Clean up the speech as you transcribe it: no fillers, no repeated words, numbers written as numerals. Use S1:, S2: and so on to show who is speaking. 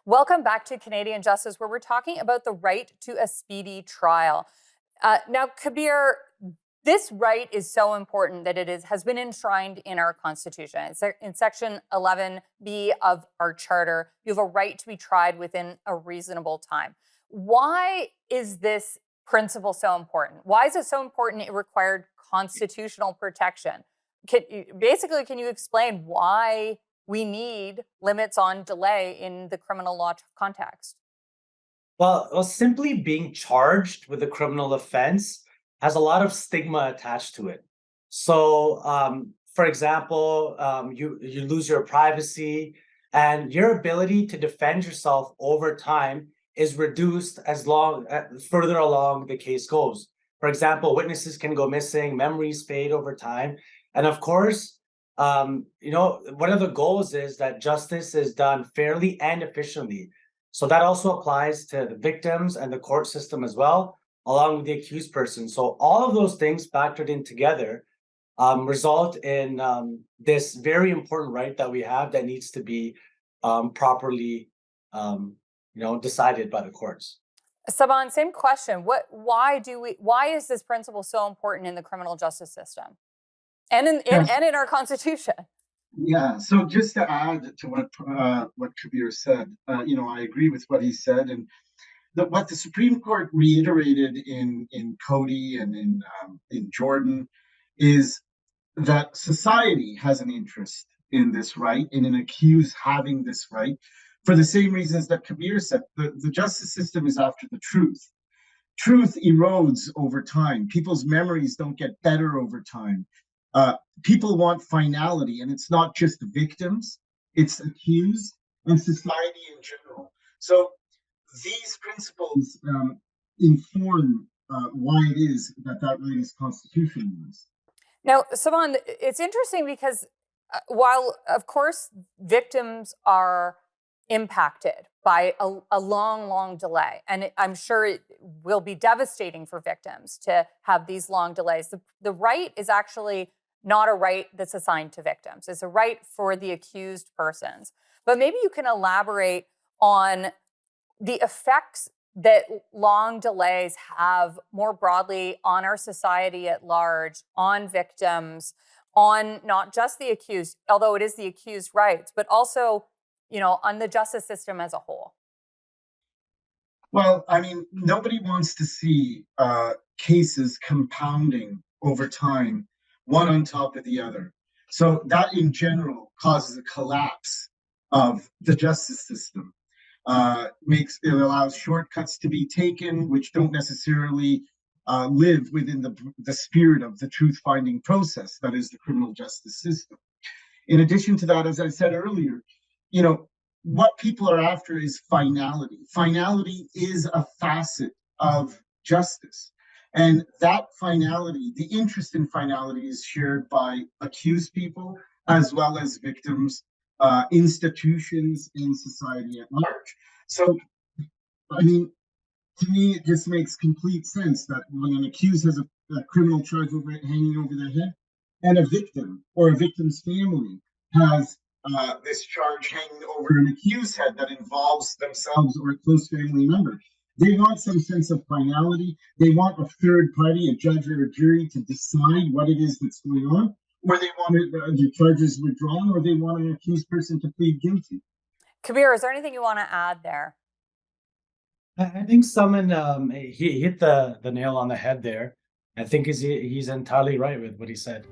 S1: Welcome back to Canadian Justice, where we're talking about the right to a speedy trial. Now, Kabir, this right is so important that has been enshrined in our Constitution. It's in Section 11B of our Charter. You have a right to be tried within a reasonable time. Why is this principle so important? Why is it so important it required constitutional protection? Can you explain why we need limits on delay in the criminal law context?
S2: Well, simply being charged with a criminal offense has a lot of stigma attached to it. So, for example, you lose your privacy, and your ability to defend yourself over time is reduced as long further along the case goes. For example, witnesses can go missing, memories fade over time, and of course, one of the goals is that justice is done fairly and efficiently. So that also applies to the victims and the court system as well, along with the accused person. So all of those things factored in together result in this very important right that we have that needs to be properly, decided by the courts.
S1: Saman, same question. Why is this principle so important in the criminal justice system and in our Constitution?
S3: Yeah. So just to add to what Kabir said, I agree with what he said, and what the Supreme Court reiterated in Cody and in Jordan is that society has an interest in this right, in an accused having this right, for the same reasons that Kabir said. The justice system is after the truth. Truth erodes over time. People's memories don't get better over time. People want finality, and it's not just victims, it's accused and society in general. So these principles inform why it is that right is constitutionalized.
S1: Now, Saman, it's interesting because while, of course, victims are impacted by a long, long delay, and I'm sure it will be devastating for victims to have these long delays, the right is actually not a right that's assigned to victims. It's a right for the accused persons. But maybe you can elaborate on the effects that long delays have more broadly on our society at large, on victims, on not just the accused, although it is the accused rights, but also, on the justice system as a whole.
S3: Well, nobody wants to see cases compounding over time, one on top of the other. So that in general causes a collapse of the justice system. It allows shortcuts to be taken, which don't necessarily live within the spirit of the truth-finding process that is the criminal justice system. In addition to that, as I said earlier, what people are after is finality. Finality is a facet of justice. And that finality, the interest in finality, is shared by accused people as well as victims, institutions, and society at large. So, to me, it just makes complete sense that when an accused has a criminal charge hanging over their head, and a victim or a victim's family has this charge hanging over an accused's head that involves themselves or a close family member, they want some sense of finality. They want a third party, a judge or a jury, to decide what it is that's going on, or they want the charges withdrawn, or they want an accused person to plead guilty.
S1: Kabir, is there anything you want to add there?
S2: I think Saman he hit the nail on the head there. I think he's entirely right with what he said.